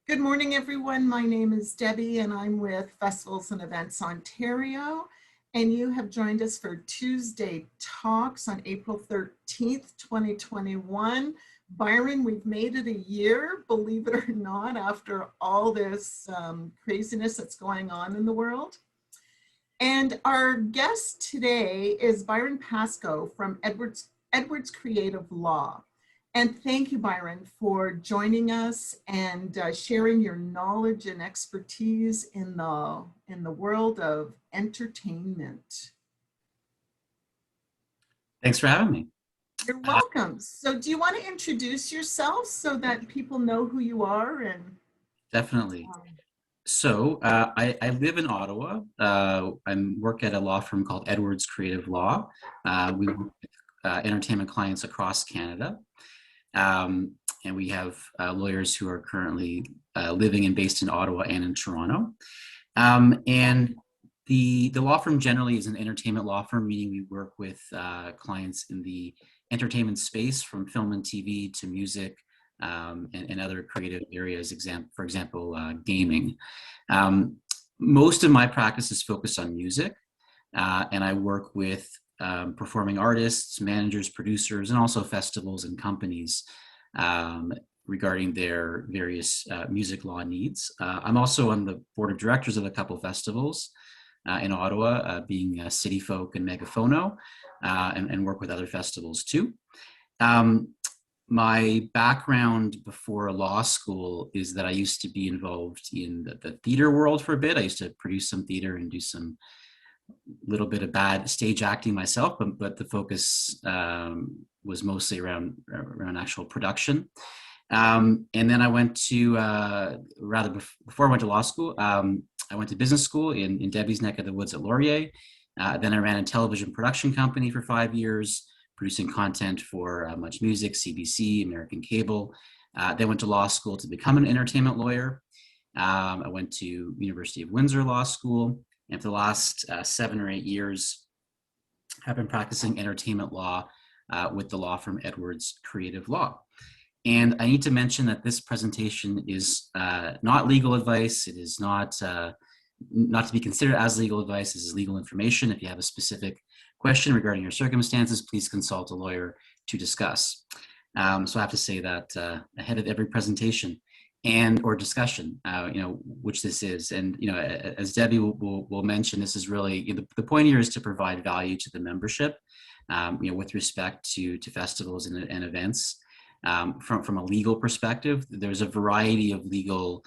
Good morning, everyone. My name is Debbie, and I'm with Festivals and Events Ontario. And you have joined us for Tuesday Talks on April 13th, 2021. Byron, we've made it a year, believe it or not, after all this craziness that's going on in the world. And our guest today is Byron Pascoe from Edwards Creative Law. And thank you, Byron, for joining us and sharing your knowledge and expertise in the world of entertainment. Thanks for having me. You're welcome. So do you want to introduce yourself so that people know who you are? And definitely. So I live in Ottawa. I work at a law firm called Edwards Creative Law. We work with entertainment clients across Canada. And we have lawyers who are currently living and based in Ottawa and in Toronto. And the law firm generally is an entertainment law firm, meaning we work with clients in the entertainment space, from film and TV to music and other creative areas, for example, gaming. Most of my practice is focused on music, and I work with performing artists, managers, producers, and also festivals and companies regarding their various music law needs. I'm also on the board of directors of a couple of festivals in Ottawa, being CityFolk and MEGAPHONO, and work with other festivals too. My background before law school is that I used to be involved in the theater world for a bit. I used to produce some theater and do some little bit of bad stage acting myself, but the focus was mostly around actual production. And then I went to, before I went to law school, I went to business school in Debbie's neck of the woods at Laurier. Then I ran a television production company for 5 years, producing content for Much Music, CBC, American Cable. Then went to law school to become an entertainment lawyer. I went to University of Windsor Law School. And for the last 7 or 8 years, I've been practicing entertainment law with the law firm Edwards Creative Law. And I need to mention that this presentation is not legal advice. It is not to be considered as legal advice. This is legal information. If you have a specific question regarding your circumstances, please consult a lawyer to discuss. So I have to say that ahead of every presentation or discussion, which this is. And, as Debbie will mention, this is really, the point here is to provide value to the membership, with respect to festivals and events. From a legal perspective, there's a variety of legal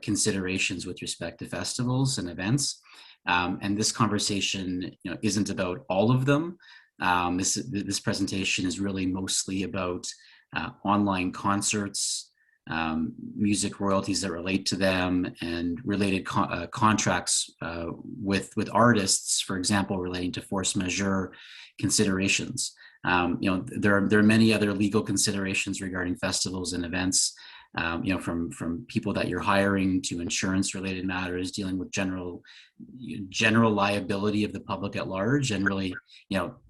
considerations with respect to festivals and events. And this conversation, isn't about all of them. This presentation is really mostly about online concerts, music royalties that relate to them, and related contracts with artists, for example, relating to force majeure considerations. There are many other legal considerations regarding festivals and events, from people that you're hiring to insurance related matters, dealing with general liability of the public at large. And really,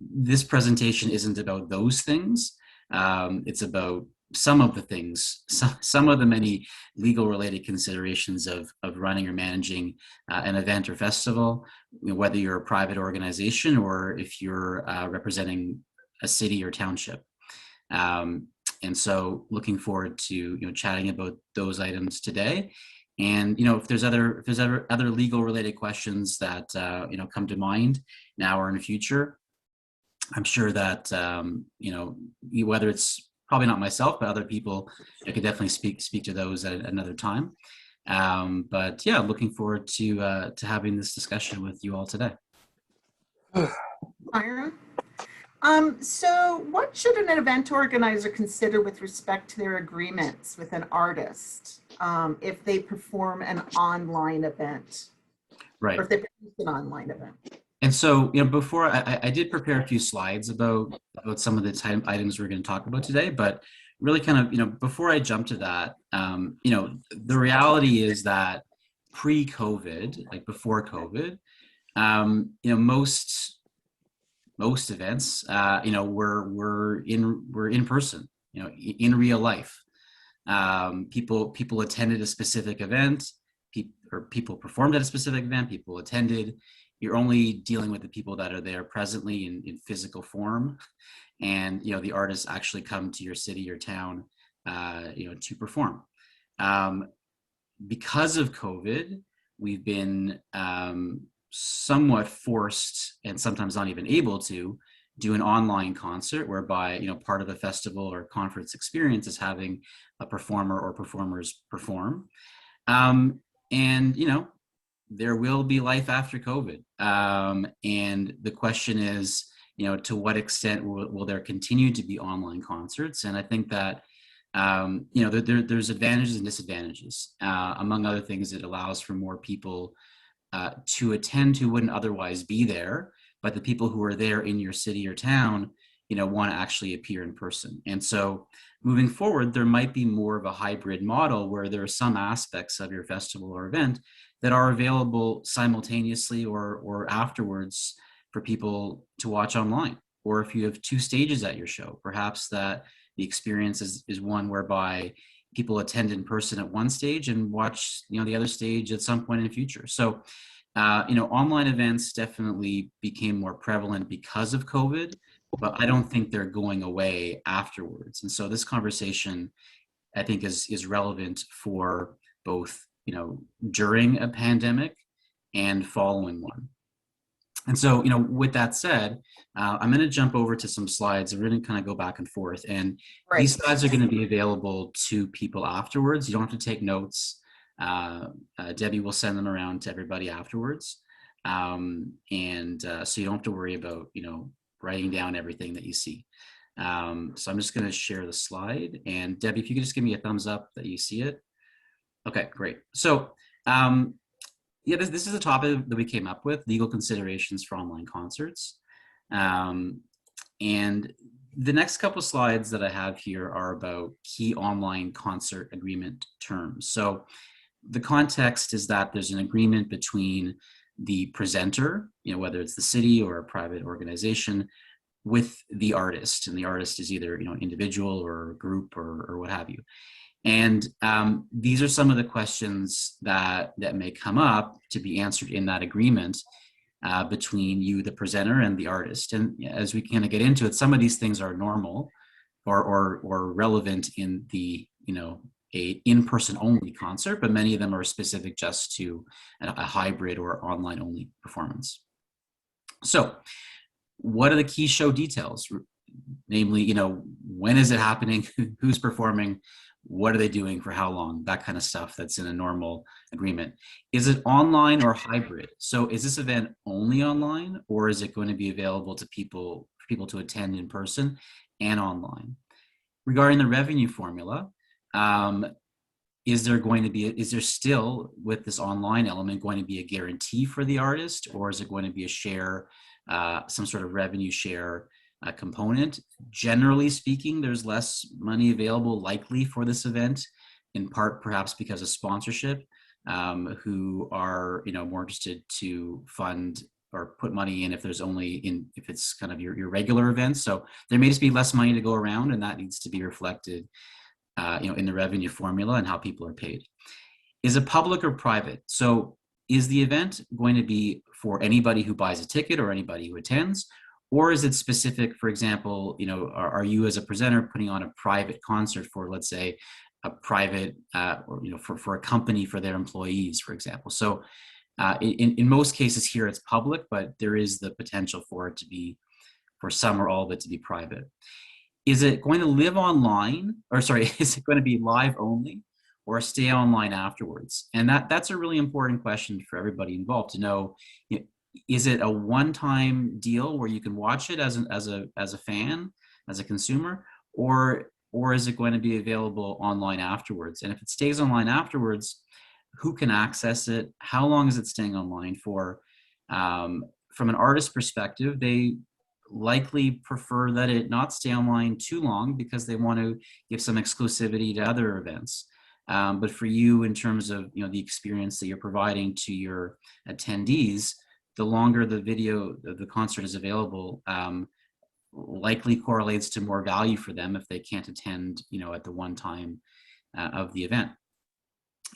this presentation isn't about those things. It's about some of the things, some of the many legal related considerations of running or managing an event or festival, whether you're a private organization or if you're representing a city or township. And so looking forward to chatting about those items today. And if there's other legal related questions that come to mind now or in the future, I'm sure that whether it's probably not myself, but other people, I could definitely speak to those at another time. But yeah, looking forward to having this discussion with you all today. Byron? So what should an event organizer consider with respect to their agreements with an artist if they perform an online event? Right. Or if they produce an online event? And so, before I did prepare a few slides about some of the items we're going to talk about today, but really kind of, before I jump to that, the reality is that pre-COVID, like before COVID, most events, were in person, in real life. People attended a specific event, or people performed at a specific event, people attended. You're only dealing with the people that are there presently in physical form, and the artists actually come to your city or town, to perform. Because of COVID, we've been somewhat forced, and sometimes not even able to, do an online concert whereby part of the festival or conference experience is having a performer or performers perform. And there will be life after COVID. And the question is, to what extent will there continue to be online concerts? And I think that there's advantages and disadvantages. Among other things, it allows for more people to attend who wouldn't otherwise be there, but the people who are there in your city or town, want to actually appear in person. And so moving forward, there might be more of a hybrid model where there are some aspects of your festival or event that are available simultaneously or afterwards for people to watch online. Or if you have two stages at your show, perhaps that the experience is one whereby people attend in person at one stage and watch the other stage at some point in the future. So online events definitely became more prevalent because of COVID, but I don't think they're going away afterwards. And so this conversation, I think, is relevant for both during a pandemic and following one. And so, with that said, I'm going to jump over to some slides. We're going to kind of go back and forth. And Right. These slides are going to be available to people afterwards. You don't have to take notes. Debbie will send them around to everybody afterwards. So you don't have to worry about, writing down everything that you see. So I'm just going to share the slide. And Debbie, if you could just give me a thumbs up that you see it. Okay, great. So, this is a topic that we came up with, legal considerations for online concerts. And the next couple of slides that I have here are about key online concert agreement terms. So the context is that there's an agreement between the presenter, whether it's the city or a private organization, with the artist. And the artist is either, individual or group or what have you. And these are some of the questions that may come up to be answered in that agreement between you, the presenter, and the artist. And as we kind of get into it, some of these things are normal or relevant in the a in-person only concert, but many of them are specific just to a hybrid or online only performance. So, what are the key show details? Namely, when is it happening? Who's performing? What are they doing for how long? That kind of stuff that's in a normal agreement. Is it online or hybrid? So is this event only online, or is it going to be available to people to attend in person and online? Regarding the revenue formula, is there still, with this online element, going to be a guarantee for the artist, or is it going to be a share, some sort of revenue share component? Generally speaking, there's less money available likely for this event, in part perhaps because of sponsorship, who are more interested to fund or put money in if it's kind of your regular events. So there may just be less money to go around, and that needs to be reflected in the revenue formula and how people are paid. Is it public or private? So is the event going to be for anybody who buys a ticket or anybody who attends? Or is it specific, for example, are you as a presenter putting on a private concert for, let's say, a private, or, for a company for their employees, for example? So in most cases here, it's public, but there is the potential for it to be, for some or all of it to be private. Is it going to live online, is it going to be live only, or stay online afterwards? And that's a really important question for everybody involved to know. Is it a one-time deal where you can watch it as a fan, as a consumer, or is it going to be available online afterwards? And if it stays online afterwards, who can access it? How long is it staying online for? From an artist perspective, they likely prefer that it not stay online too long because they want to give some exclusivity to other events. But for you, in terms of the experience that you're providing to your attendees, the longer the concert is available, likely correlates to more value for them if they can't attend, at the one time of the event.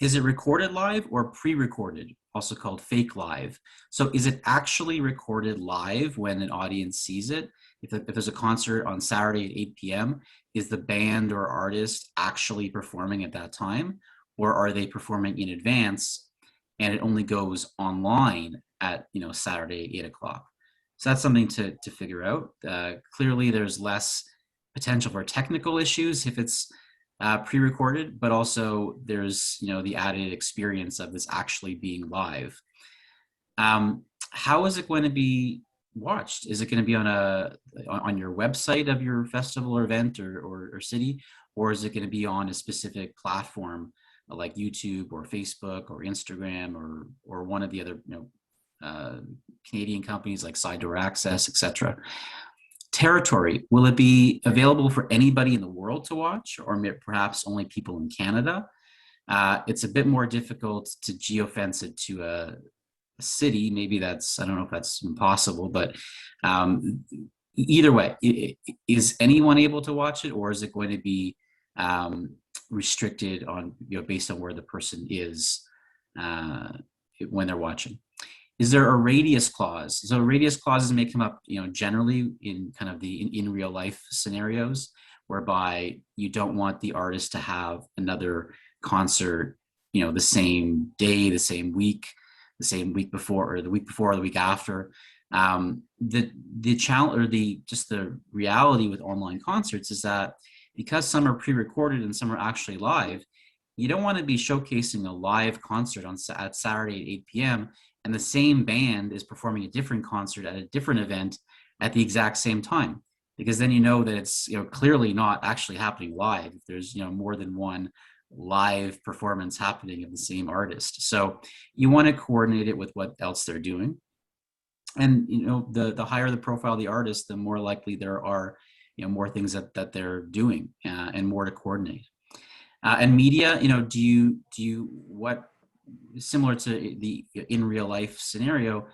Is it recorded live or pre-recorded, also called fake live? So is it actually recorded live when an audience sees it? If there's a concert on Saturday at 8 p.m., is the band or artist actually performing at that time? Or are they performing in advance and it only goes online at Saturday at 8 o'clock? So that's something to figure out. Clearly, there's less potential for technical issues if it's pre-recorded, but also there's the added experience of this actually being live. How is it going to be watched? Is it going to be on your website of your festival or event or city, or is it going to be on a specific platform like YouTube or Facebook or Instagram or one of the other Canadian companies like Side Door Access, etc.? Territory, will it be available for anybody in the world to watch, or perhaps only people in Canada? It's a bit more difficult to geofence it to a city. Maybe I don't know if that's impossible, but either way, is anyone able to watch it, or is it going to be restricted on, based on where the person is when they're watching? Is there a radius clause? So radius clauses may come up, generally in kind of the in real life scenarios, whereby you don't want the artist to have another concert, the same day, the same week before, or the week before, or the week after. The challenge, or the reality with online concerts is that because some are pre-recorded and some are actually live, you don't want to be showcasing a live concert at Saturday at 8 p.m. and the same band is performing a different concert at a different event at the exact same time, because then that it's clearly not actually happening live. There's more than one live performance happening of the same artist. So you want to coordinate it with what else they're doing. And the higher the profile of the artist, the more likely there are more things that they're doing and more to coordinate. And media, do you what, similar to the in real life scenario,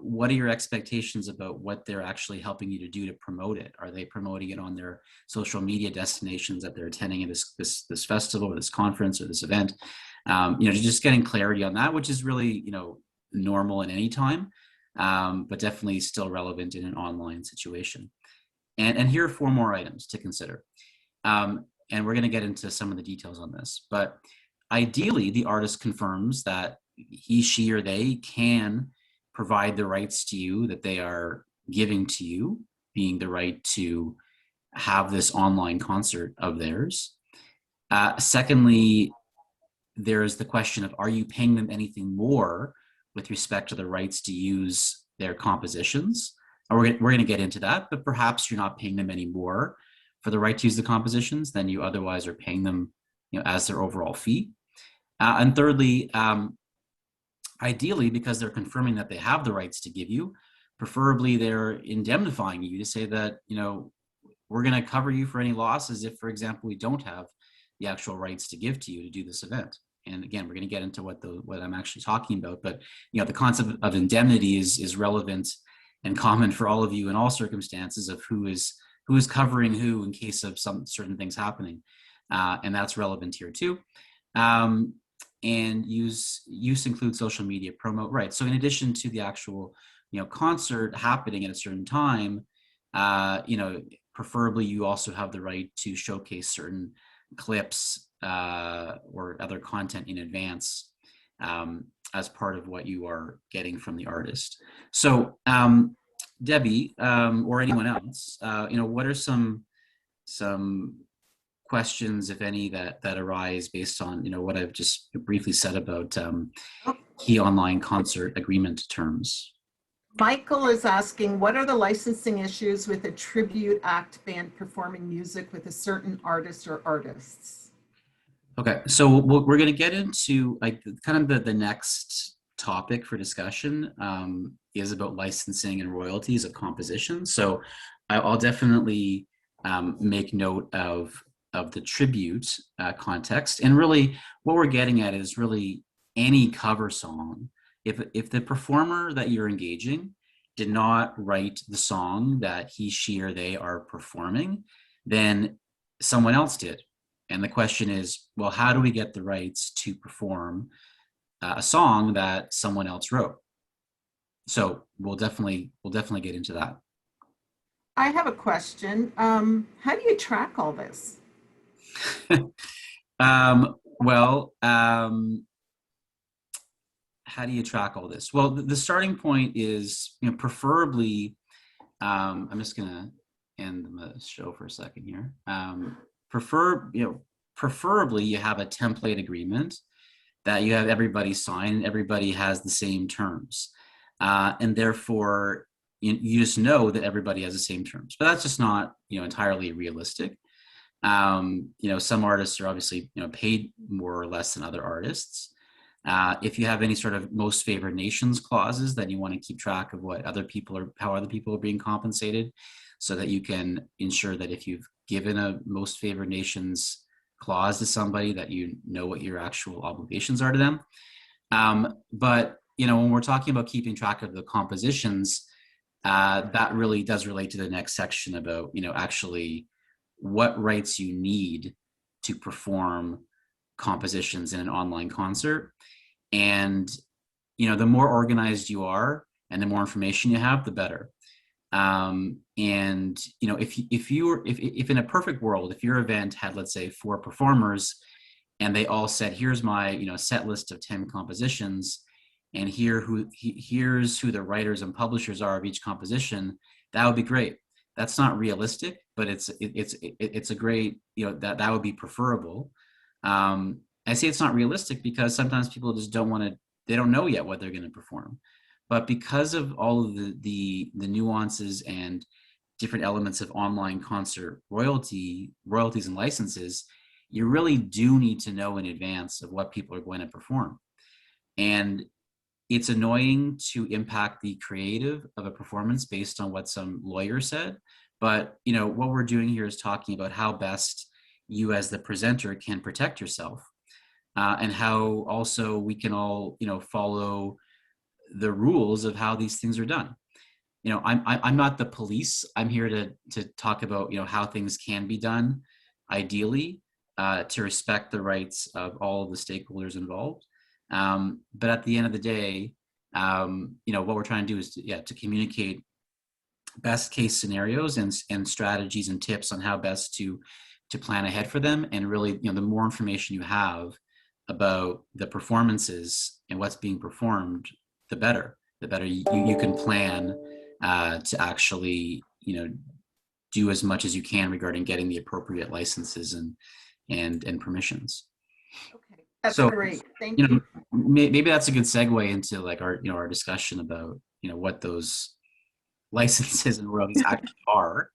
what are your expectations about what they're actually helping you to do to promote it? Are they promoting it on their social media destinations that they're attending in this festival or this conference or this event? Just getting clarity on that, which is really normal at any time, but definitely still relevant in an online situation. And here are 4 more items to consider. And we're going to get into some of the details on this, but ideally the artist confirms that he, she, or they can provide the rights to you that they are giving to you, being the right to have this online concert of theirs. Secondly, there's the question of, are you paying them anything more with respect to the rights to use their compositions? And we're going to get into that, but perhaps you're not paying them any more for the right to use the compositions than you otherwise are paying them, as their overall fee. And thirdly, ideally, because they're confirming that they have the rights to give you, preferably they're indemnifying you to say that, we're going to cover you for any losses if, for example, we don't have the actual rights to give to you to do this event. And again, we're going to get into what I'm actually talking about, but the concept of indemnity is relevant and common for all of you in all circumstances of who is covering who in case of some certain things happening, and that's relevant here too. And use includes social media promo, right? So in addition to the actual concert happening at a certain time, preferably you also have the right to showcase certain clips or other content in advance as part of what you are getting from the artist. So Debbie, or anyone else, what are some questions, if any, that arise based on what I've just briefly said about key online concert agreement terms? Michael is asking, what are the licensing issues with a tribute act band performing music with a certain artist or artists? Okay, so we're going to get into kind of the next topic for discussion is about licensing and royalties of compositions. So I'll definitely make note of the tribute context, and really what we're getting at is really any cover song. If the performer that you're engaging did not write the song that he, she, or they are performing, then someone else did. And the question is, well, how do we get the rights to perform a song that someone else wrote? So we'll definitely get into that. I have a question. How do you track all this? Well, how do you track all this? Well, the starting point is, preferably, I'm just gonna end the show for a second here. Preferably you have a template agreement that you have everybody sign, and everybody has the same terms. And therefore you just know that everybody has the same terms, but that's just not, entirely realistic. Some artists are obviously, paid more or less than other artists. If you have any sort of most favored nations clauses, then you want to keep track of how other people are being compensated, so that you can ensure that if you've given a most favored nations clause to somebody, that you know what your actual obligations are to them. But when we're talking about keeping track of the compositions, that really does relate to the next section about, actually what rights you need to perform compositions in an online concert. And, the more organized you are and the more information you have, the better. And, if in a perfect world, if your event had, let's say, 4 performers and they all said, here's my, set list of 10 compositions, and here's who the writers and publishers are of each composition, that would be great. That's not realistic, but it's a great, that would be preferable. I say it's not realistic because sometimes people just they don't know yet what they're going to perform. But because of all of the nuances and different elements of online concert royalties and licenses, you really do need to know in advance of what people are going to perform. And it's annoying to impact the creative of a performance based on what some lawyer said. But, what we're doing here is talking about how best you as the presenter can protect yourself, and how also we can all, follow the rules of how these things are done. I'm not the police. I'm here to talk about, how things can be done, ideally, to respect the rights of all of the stakeholders involved. But at the end of the day, what we're trying to do is to communicate best case scenarios and strategies and tips on how best to plan ahead for them. And really, the more information you have about the performances and what's being performed, the better you can plan to actually, do as much as you can regarding getting the appropriate licenses and permissions. Okay, that's great. Thank you. you. Maybe that's a good segue into like our discussion about, what those licenses and royalties actually are.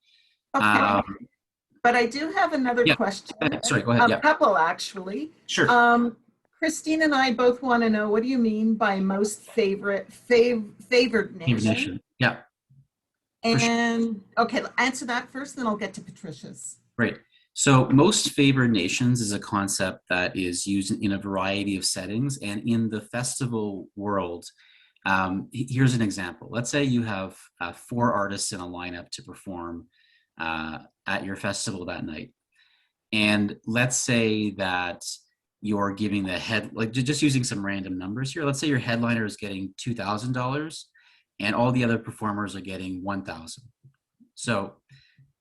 Okay. But I do have another question. Sorry, go ahead. A couple, actually. Sure. Christine and I both want to know, what do you mean by most favored nation? Yeah. And okay, answer that first, then I'll get to Patricia's. Great. So most favored nations is a concept that is used in a variety of settings. And in the festival world, here's an example. Let's say you have 4 artists in a lineup to perform at your festival that night. And let's say that you're giving just using some random numbers here. Let's say your headliner is getting $2,000 and all the other performers are getting $1,000. So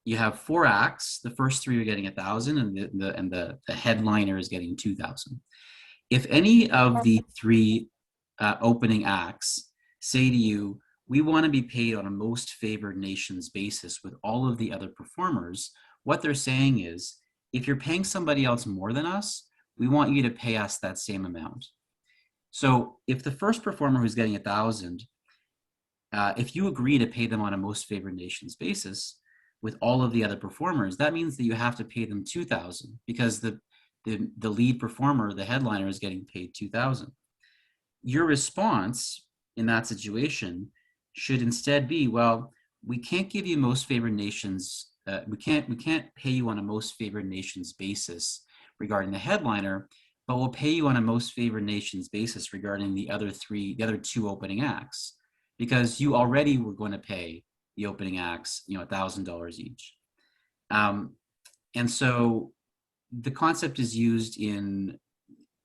you have 4 acts. The first 3 are getting $1,000 and the headliner is getting $2,000. If any of the 3 opening acts say to you, we want to be paid on a most favored nations basis with all of the other performers, what they're saying is, if you're paying somebody else more than us, we want you to pay us that same amount. So if the first performer who's getting $1,000, if you agree to pay them on a most favored nations basis with all of the other performers, that means that you have to pay them $2,000 because the lead performer, the headliner, is getting paid $2,000. Your response in that situation should instead be, well, we can't give you most favored nations. We can't pay you on a most favored nations basis regarding the headliner, but we'll pay you on a most favored nations basis regarding the other 2 opening acts, because you already were going to pay the opening acts, $1,000 each. And so the concept is used in,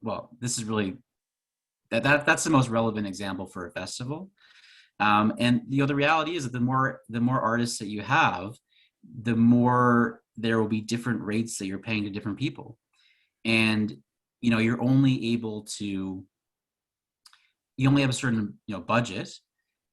well, this is really, that's the most relevant example for a festival. And the reality is that the more artists that you have, the more there will be different rates that you're paying to different people. And, you're only able to, you only have a certain, budget.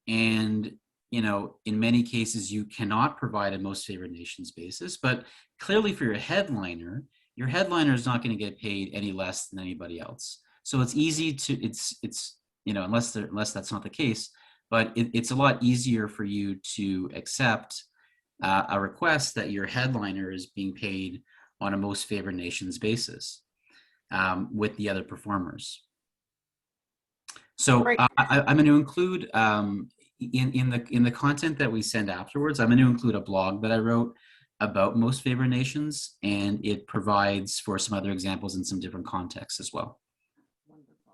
And, in many cases, you cannot provide a most favored nations basis, but clearly for your headliner is not going to get paid any less than anybody else. So it's easy to, it's unless that's not the case, but it's a lot easier for you to accept a request that your headliner is being paid on a most favored nations basis with the other performers. So Right. I'm going to include in the content that we send afterwards, I'm going to include a blog that I wrote about most favored nations, and it provides for some other examples in some different contexts as well. Wonderful.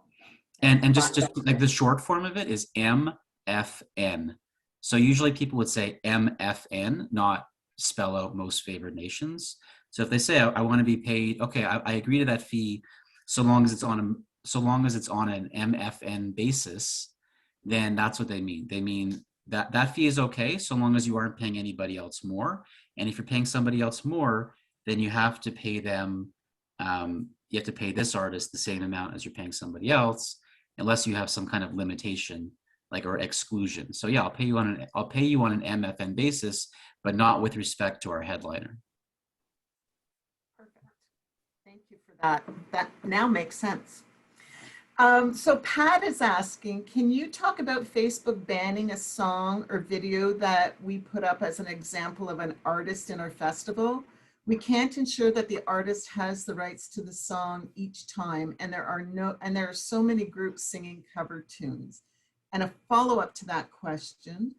And just like the short form of it is MFN. So usually people would say MFN, not spell out most favored nations. So if they say I want to be paid, okay, I agree to that fee, so long as it's on an MFN basis, then that's what they mean. They mean that fee is okay so long as you aren't paying anybody else more. And if you're paying somebody else more, then you have to pay them. You have to pay this artist the same amount as you're paying somebody else, unless you have some kind of limitation, or exclusion. So yeah, I'll pay you on an MFN basis, but not with respect to our headliner. Perfect. Thank you for that. That now makes sense. So Pat is asking, can you talk about Facebook banning a song or video that we put up as an example of an artist in our festival? We can't ensure that the artist has the rights to the song each time, and there are so many groups singing cover tunes. And a follow-up to that question,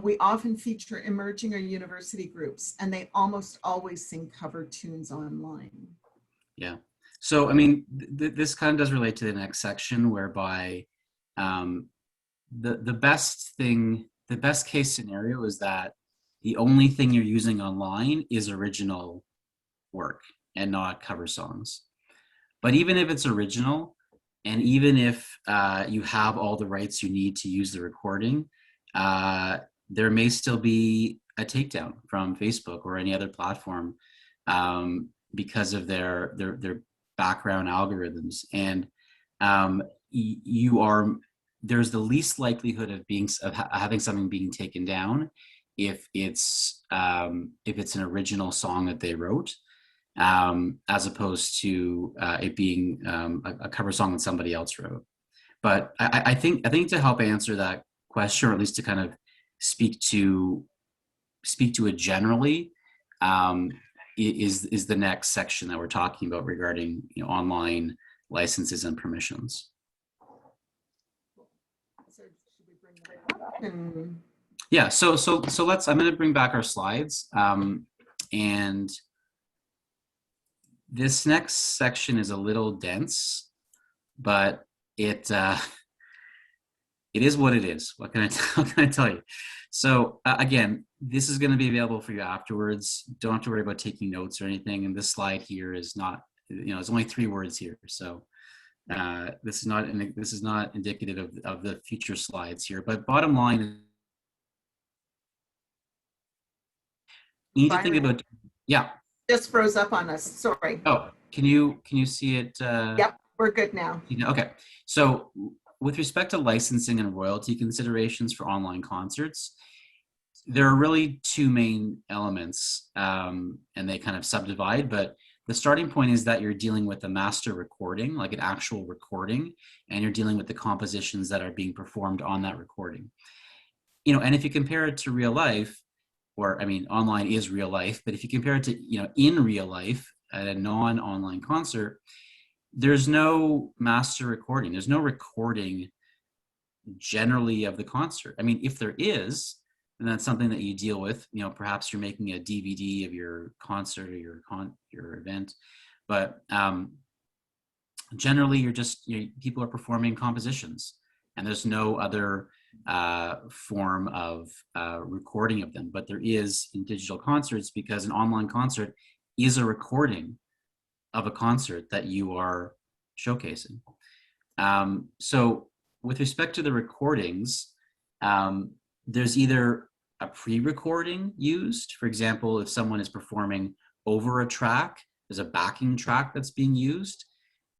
we often feature emerging or university groups, and they almost always sing cover tunes online. Yeah. So, I mean, this kind of does relate to the next section, whereby the best case scenario is that the only thing you're using online is original work and not cover songs. But even if it's original, and even if you have all the rights you need to use the recording, there may still be a takedown from Facebook or any other platform because of their background algorithms. And there's the least likelihood of having something being taken down if it's an original song that they wrote, as opposed to it being a cover song that somebody else wrote. But I think to help answer that question, or at least to kind of speak to it generally, is the next section that we're talking about regarding online licenses and permissions. So should we bring that up? Yeah, so I'm going to bring back our slides, and this next section is a little dense, but it is what it is. What can I tell you? So again, this is going to be available for you afterwards. Don't have to worry about taking notes or anything. And this slide here is not, there's only 3 words here. So this is not indicative of the future slides here. But bottom line, you need to think about, yeah. Just froze up on us. Sorry. Oh, can you see it? Yep, we're good now. Okay. So with respect to licensing and royalty considerations for online concerts, there are really 2 main elements, and they kind of subdivide, but the starting point is that you're dealing with a master recording, like an actual recording, and you're dealing with the compositions that are being performed on that recording. And if you compare it to real life, or I mean, online is real life, but if you compare it to, in real life at a non-online concert, there's no master recording. There's no recording generally of the concert. I mean, if there is, then that's something that you deal with. Perhaps you're making a DVD of your concert or your event, but generally you're just, people are performing compositions, and there's no other form of recording of them. But there is in digital concerts, because an online concert is a recording of a concert that you are showcasing. So with respect to the recordings, there's either a pre-recording used. For example, if someone is performing over a track, there's a backing track that's being used.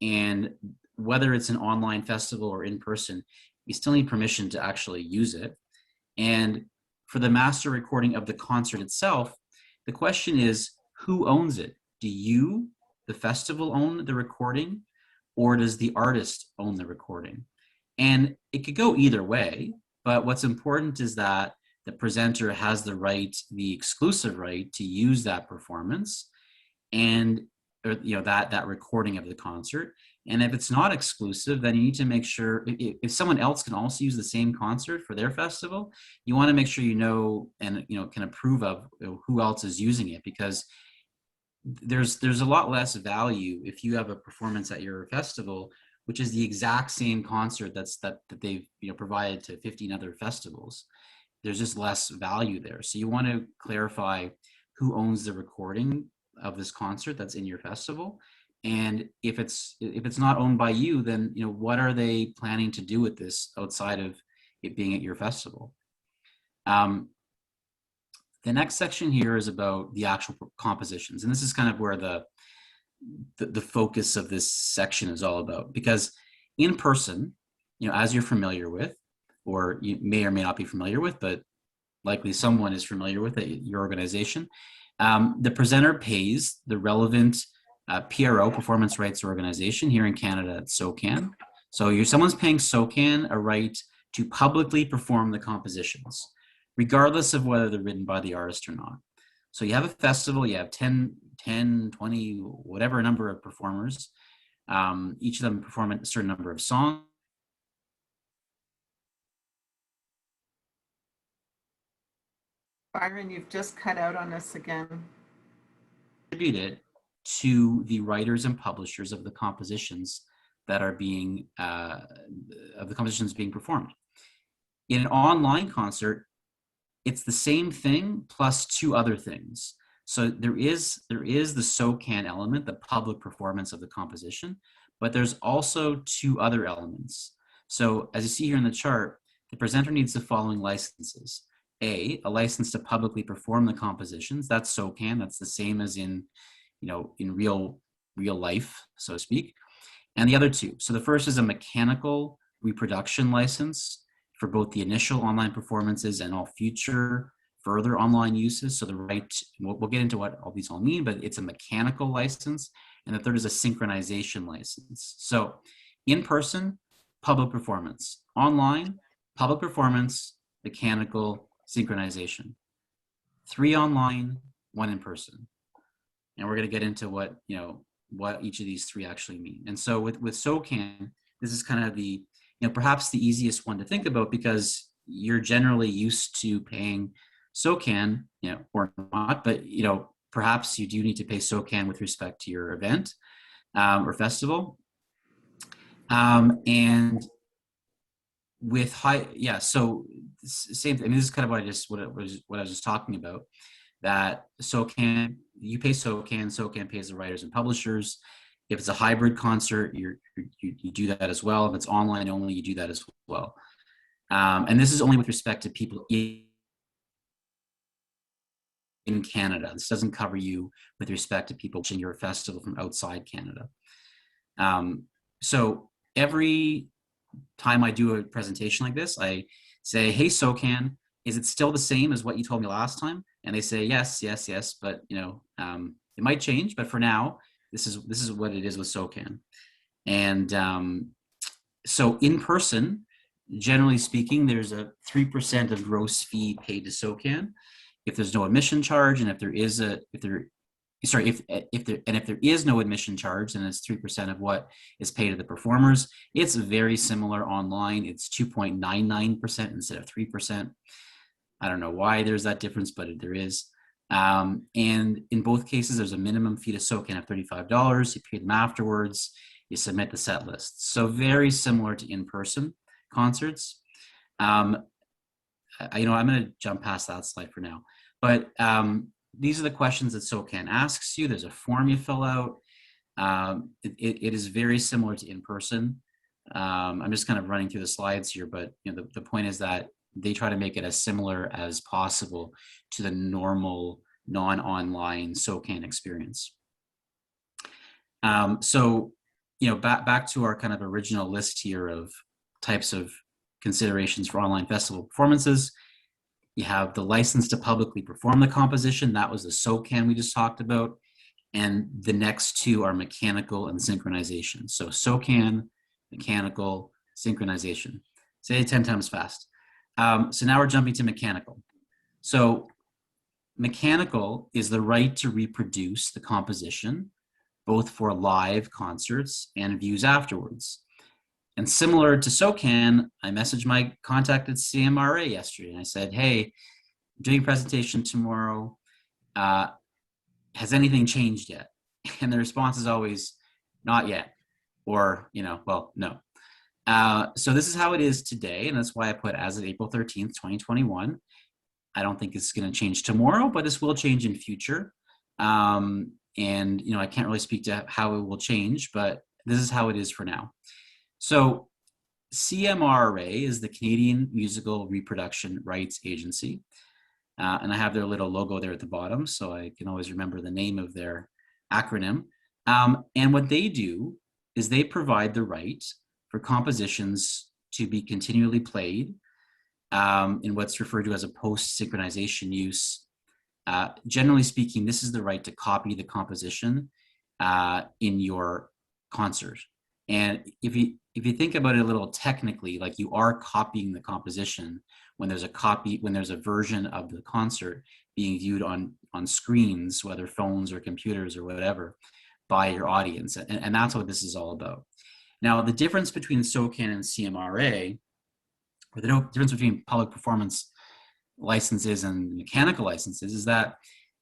And whether it's an online festival or in person, you still need permission to actually use it. And for the master recording of the concert itself, the question is, who owns it? Do you, the festival, own the recording, or does the artist own the recording? And it could go either way, but what's important is that the presenter has the right, the exclusive right, to use that performance and, or, you know, that recording of the concert. And if it's not exclusive, then you need to make sure, if someone else can also use the same concert for their festival, you want to make sure you know and, you know, can approve of, you know, who else is using it, because there's a lot less value if you have a performance at your festival which is the exact same concert that they've, you know, provided to 15 other festivals. There's just less value there. So you want to clarify who owns the recording of this concert that's in your festival. And if it's not owned by you, then, you know, what are they planning to do with this outside of it being at your festival? The next section here is about the actual compositions. And this is kind of where the focus of this section is all about, because in person, you know, as you're familiar with, or you may or may not be familiar with, but likely someone is familiar with it, your organization, the presenter pays the relevant PRO, Performance Rights Organization, here in Canada at SOCAN. So someone's paying SOCAN a right to publicly perform the compositions, regardless of whether they're written by the artist or not. So you have a festival, you have 10, 20, whatever number of performers. Each of them perform a certain number of songs. Byron, you've just cut out on us again. Attributed to the writers and publishers of the compositions that are being, being performed. In an online concert, it's the same thing plus two other things. So there is the SOCAN element, the public performance of the composition, but there's also two other elements. So as you see here in the chart, the presenter needs the following licenses. A license to publicly perform the compositions. That's SOCAN. That's the same as in, you know, in real life, so to speak. And the other two. So the first is a mechanical reproduction license for both the initial online performances and all future further online uses. So the right, we'll get into what all these all mean, but it's a mechanical license. And the third is a synchronization license. So in person, public performance. Online, public performance, mechanical, synchronization. 3 online, 1 in person. And we're going to get into what, you know, what each of these 3 actually mean. And so with SOCAN, this is kind of the, you know, perhaps the easiest one to think about, because you're generally used to paying SOCAN, you know, or not, but, you know, perhaps you do need to pay SOCAN with respect to your event or festival. And with so same thing. I mean, this is kind of what I was just talking about, that SOCAN, you pay SOCAN pays the writers and publishers. If it's a hybrid concert, you do that as well. If it's online only, you do that as well. And this is only with respect to people in Canada. This doesn't cover you with respect to people watching your festival from outside Canada. So every time I do a presentation like this, I say, hey, SOCAN, is it still the same as what you told me last time? And they say, yes, but, you know, it might change, but for now, this is what it is with SOCAN. And so in person, generally speaking, there's a 3% of gross fee paid to SOCAN. If there's no admission charge, and if there is no admission charge, then it's 3% of what is paid to the performers. It's very similar online. It's 2.99% instead of 3%. I don't know why there's that difference, but there is. And in both cases, there's a minimum fee to SOCAN of $35. You pay them afterwards. You submit the set list. So very similar to in-person concerts. I'm going to jump past that slide for now. But these are the questions that SOCAN asks you. There's a form you fill out. It is very similar to in-person. I'm just kind of running through the slides here, but the point is that they try to make it as similar as possible to the normal non-online SOCAN experience. So, back to our kind of original list here of types of considerations for online festival performances. You have the license to publicly perform the composition. That was the SOCAN we just talked about. And the next two are mechanical and synchronization. So SOCAN, mechanical, synchronization. Say it 10 times fast. So now we're jumping to mechanical. So mechanical is the right to reproduce the composition, both for live concerts and views afterwards. And similar to SOCAN, I messaged my contact at Cmrra yesterday, and I said, hey, I'm doing a presentation tomorrow. Has anything changed yet? And the response is always, not yet, or, well, no. So this is how it is today, and that's why I put as of April 13th, 2021. I don't think it's going to change tomorrow, but this will change in future. And, I can't really speak to how it will change, but this is how it is for now. So Cmrra is the Canadian Musical Reproduction Rights Agency. And I have their little logo there at the bottom, so I can always remember the name of their acronym. And what they do is they provide the right for compositions to be continually played in what's referred to as a post-synchronization use. Generally speaking, this is the right to copy the composition in your concert. And if you think about it a little technically, like you are copying the composition when there's a version of the concert being viewed on screens, whether phones or computers or whatever, by your audience. And that's what this is all about. Now, the difference between SOCAN and Cmrra, or the difference between public performance licenses and mechanical licenses, is that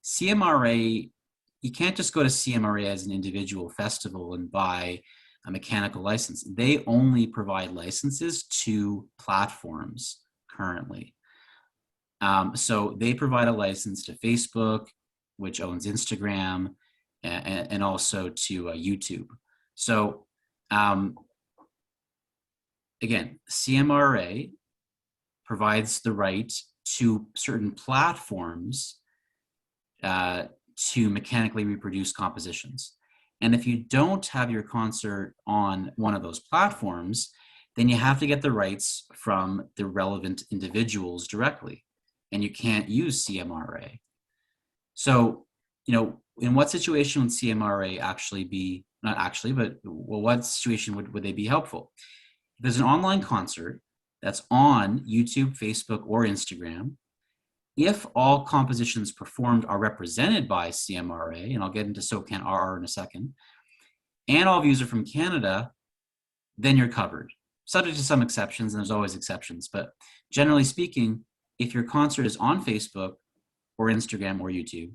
Cmrra, you can't just go to Cmrra as an individual festival and buy a mechanical license. They only provide licenses to platforms currently. So they provide a license to Facebook, which owns Instagram, and also to YouTube. So again, Cmrra provides the right to certain platforms to mechanically reproduce compositions. And if you don't have your concert on one of those platforms, then you have to get the rights from the relevant individuals directly, and you can't use Cmrra. So, in what situation would Cmrra actually be, not actually, but what situation would they be helpful? If there's an online concert that's on YouTube, Facebook, or Instagram, if all compositions performed are represented by Cmrra, and I'll get into SOCAN-RR in a second, and all views are from Canada, then you're covered. Subject to some exceptions, and there's always exceptions, but generally speaking, if your concert is on Facebook or Instagram or YouTube,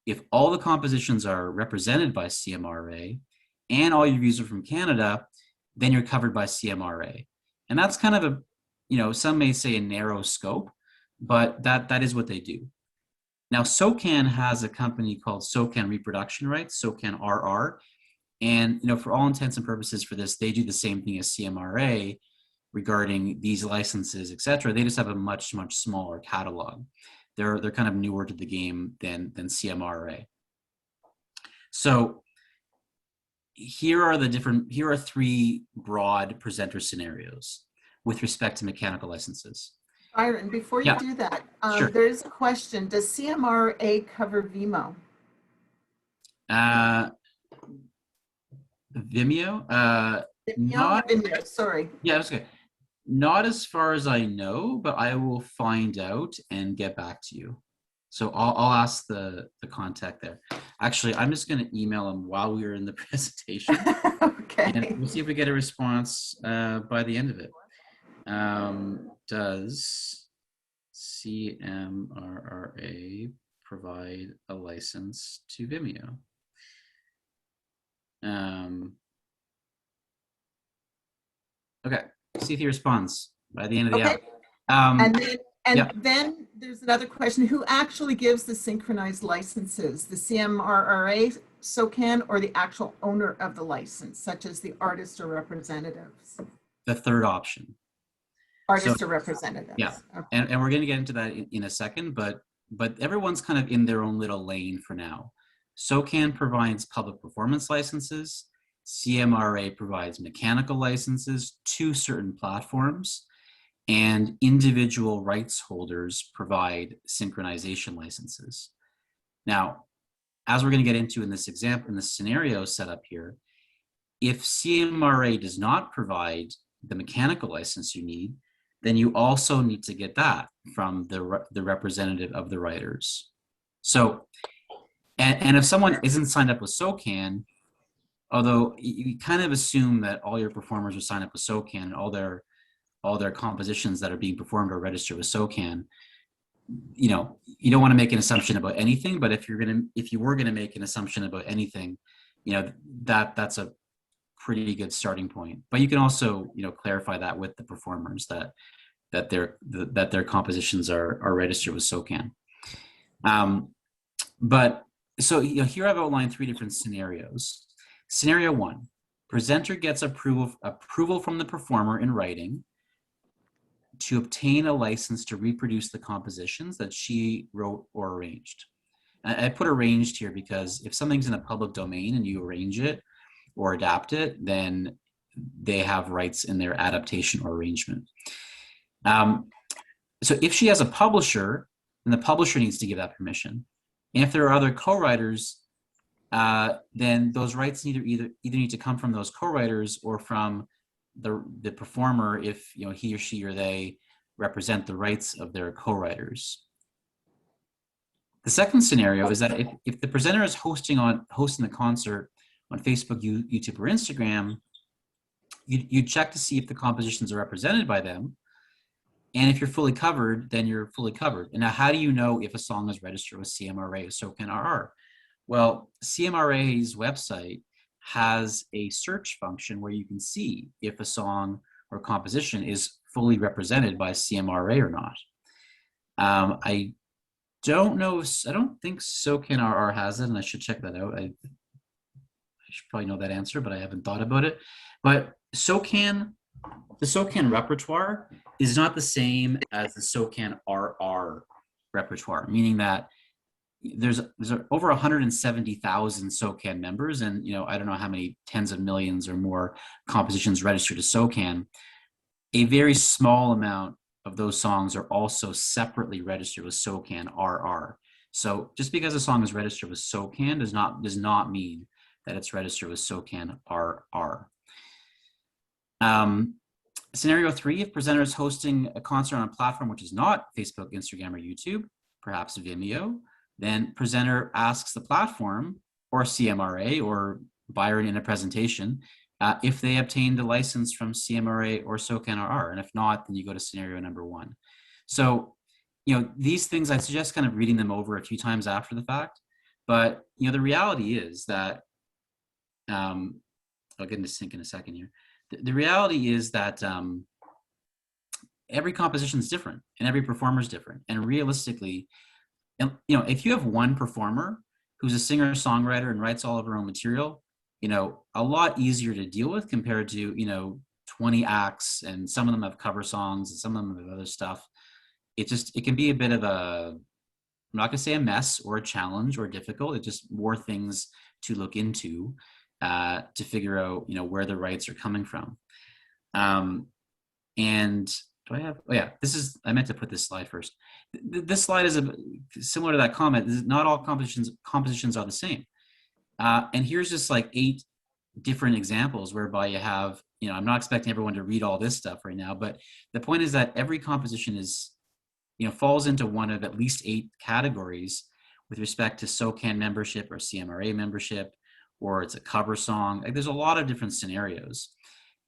if all the compositions are represented by Cmrra and all your views are from Canada, then you're covered by Cmrra. And that's kind of a, some may say a narrow scope, but that is what they do. Now, SOCAN has a company called SOCAN Reproduction Rights, SOCAN-RR, and for all intents and purposes for this, they do the same thing as Cmrra regarding these licenses, etc. They just have a much, much smaller catalog. They're kind of newer to the game than Cmrra. So here are three broad presenter scenarios with respect to mechanical licenses. Byron, before you do that, sure. There's a question. Does Cmrra cover Vimeo? Vimeo? Vimeo, sorry. Yeah, that's okay. Not as far as I know, but I will find out and get back to you. So I'll ask the contact there. Actually, I'm just going to email them while we are in the presentation. Okay. And we'll see if we get a response by the end of it. Does Cmrra provide a license to Vimeo? Okay, see if he responds by the end of the hour. And then there's another question. Who actually gives the synchronized licenses? The Cmrra SOCAN or the actual owner of the license, such as the artist or representatives? The third option. So Artist or representatives. yeah, Okay. and we're going to get into that in a second, but everyone's kind of in their own little lane for now. SOCAN provides public performance licenses. CMRA provides mechanical licenses to certain platforms, and individual rights holders provide synchronization licenses. Now, as we're going to get into in this example, in this scenario set up here, if CMRA does not provide the mechanical license you need, then you also need to get that from the representative of the writers. So, and if someone isn't signed up with SOCAN, although you kind of assume that all your performers are signed up with SOCAN and all their compositions that are being performed are registered with SOCAN, you know, you don't want to make an assumption about anything, but if you were gonna make an assumption about anything, you know, that's a pretty good starting point. But you can also, you know, clarify that with the performers that their compositions are registered with SOCAN. But so, you know, here I've outlined 3 different scenarios. Scenario 1, presenter gets approval from the performer in writing to obtain a license to reproduce the compositions that she wrote or arranged. I put arranged here because if something's in a public domain and you arrange it or adapt it, then they have rights in their adaptation or arrangement. So if she has a publisher, then the publisher needs to give that permission. And if there are other co-writers, then those rights either need to come from those co-writers or from the performer if, you know, he or she or they represent the rights of their co-writers. The second scenario is that if the presenter is hosting the concert on Facebook, YouTube, or Instagram, you check to see if the compositions are represented by them. And if you're fully covered, then you're fully covered. And now, how do you know if a song is registered with CMRA or SOCAN-RR? Well, CMRA's website has a search function where you can see if a song or composition is fully represented by CMRA or not. I don't think SOCAN-RR has it, and I should check that out. I should probably know that answer, but I haven't thought about it. But the SOCAN repertoire is not the same as the SOCAN-RR repertoire, meaning that there's over 170,000 SOCAN members, and, you know, I don't know how many tens of millions or more compositions registered to SOCAN. A very small amount of those songs are also separately registered with SOCAN-RR. So just because a song is registered with SOCAN does not mean that it's registered with SOCAN-RR. Scenario 3, if presenter is hosting a concert on a platform which is not Facebook, Instagram, or YouTube, perhaps Vimeo, then presenter asks the platform or CMRA or Byron in a presentation if they obtained a license from CMRA or SOCAN-RR, and if not, then you go to scenario number 1. So, you know, these things, I suggest kind of reading them over a few times after the fact, but, you know, the reality is that, I'll get into sync in a second here. The reality is that every composition is different and every performer is different, and realistically, you know, if you have one performer who's a singer-songwriter and writes all of her own material, you know, a lot easier to deal with compared to, you know, 20 acts, and some of them have cover songs and some of them have other stuff. It can be a bit of a, I'm not gonna say a mess or a challenge or difficult. It's just more things to look into to figure out, you know, where the rights are coming from. And do I have, oh yeah, I meant to put this slide first. This slide is similar to that comment. Not all compositions are the same. And here's just like 8 different examples whereby you have, you know, I'm not expecting everyone to read all this stuff right now, but the point is that every composition is, you know, falls into one of at least 8 categories with respect to SOCAN membership or CMRA membership, or it's a cover song. Like, there's a lot of different scenarios.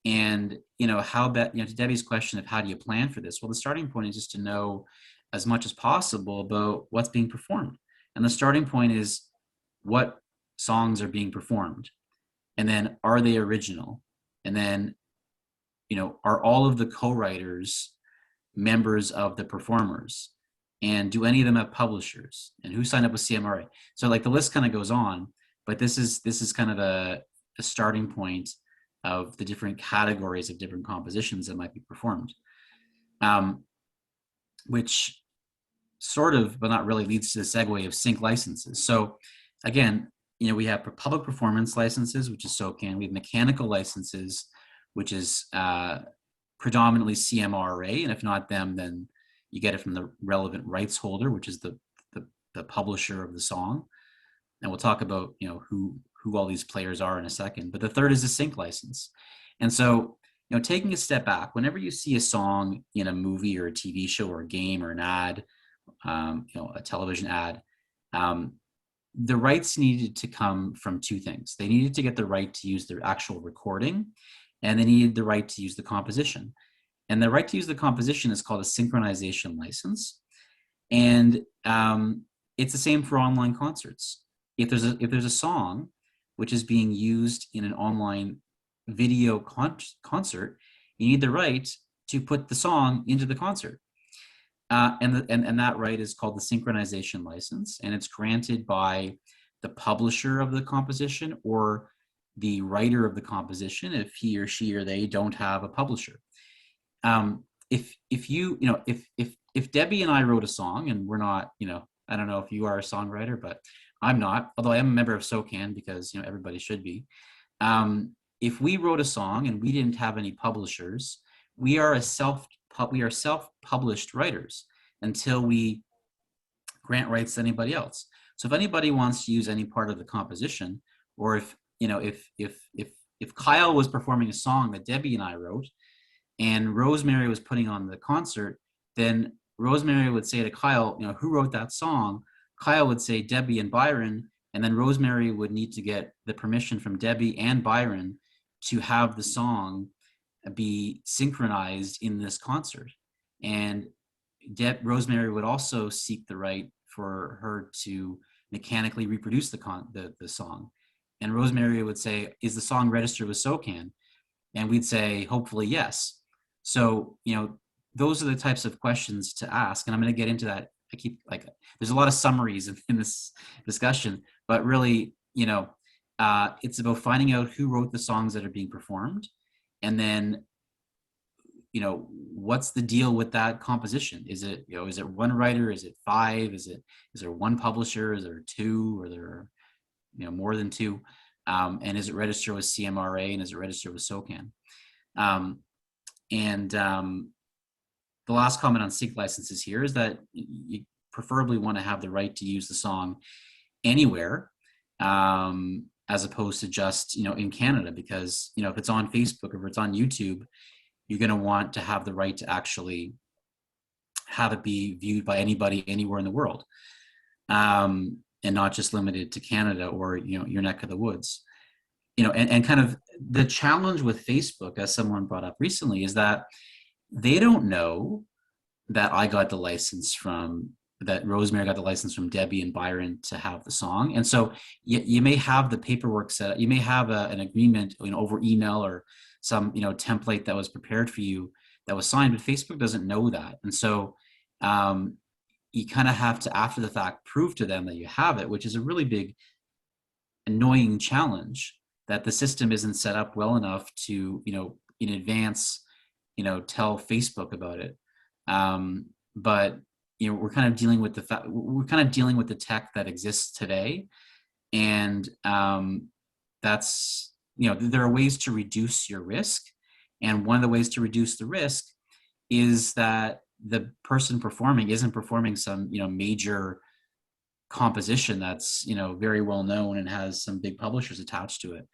And, you know, to Debbie's question of how do you plan for this? Well, the starting point is just to know as much as possible about what's being performed. And the starting point is what songs are being performed. And then, are they original? And then, you know, are all of the co-writers members of the performers? And do any of them have publishers? And who signed up with CMRA? So like the list kind of goes on. but this is kind of a starting point of the different categories of different compositions that might be performed, which sort of, but not really, leads to the segue of sync licenses. So again, we have public performance licenses, which is SOCAN. We have mechanical licenses, which is predominantly Cmrra, and if not them, then you get it from the relevant rights holder, which is the publisher of the song. And we'll talk about who all these players are in a second. But the third is a sync license. And so taking a step back, whenever you see a song in a movie or a TV show or a game or an ad, a television ad, the rights needed to come from two things. They needed to get the right to use their actual recording, and they needed the right to use the composition. And the right to use the composition is called a synchronization license. And it's the same for online concerts. If there's a song which is being used in an online video concert, you need the right to put the song into the concert. And that right is called the synchronization license, and it's granted by the publisher of the composition or the writer of the composition if he or she or they don't have a publisher. If Debbie and I wrote a song, and we're not, I don't know if you are a songwriter, but I'm not, although I am a member of SOCAN because everybody should be. If we wrote a song and we didn't have any publishers, we are self-published writers until we grant rights to anybody else. So if anybody wants to use any part of the composition, or if Kyle was performing a song that Debbie and I wrote, and Rosemary was putting on the concert, then Rosemary would say to Kyle, who wrote that song? Kyle would say Debbie and Byron, and then Rosemary would need to get the permission from Debbie and Byron to have the song be synchronized in this concert. And Rosemary would also seek the right for her to mechanically reproduce the song. And Rosemary would say, is the song registered with SOCAN? And we'd say, hopefully, yes. So, those are the types of questions to ask. And I'm going to get into that. There's a lot of summaries in this discussion, but really, it's about finding out who wrote the songs that are being performed. And then, what's the deal with that composition? Is it one writer? Is it five? Is there one publisher? Is there two? Or there are, more than two? And is it registered with Cmrra, and is it registered with SOCAN? The last comment on sync licenses here is that you preferably want to have the right to use the song anywhere, as opposed to just, in Canada, because, if it's on Facebook or if it's on YouTube, you're going to want to have the right to actually have it be viewed by anybody anywhere in the world, and not just limited to Canada or, your neck of the woods. And kind of the challenge with Facebook, as someone brought up recently, is that they don't know that I got the license that Rosemary got the license from Debbie and Byron to have the song. And so you may have the paperwork set up, you may have an agreement, over email or some, template that was prepared for you that was signed, but Facebook doesn't know that. And so you kind of have to, after the fact, prove to them that you have it, which is a really big, annoying challenge, that the system isn't set up well enough to, in advance, tell Facebook about it. But we're kind of dealing with the tech that exists today, and that's, there are ways to reduce your risk, and one of the ways to reduce the risk is that the person performing isn't performing some major composition that's very well known and has some big publishers attached to it.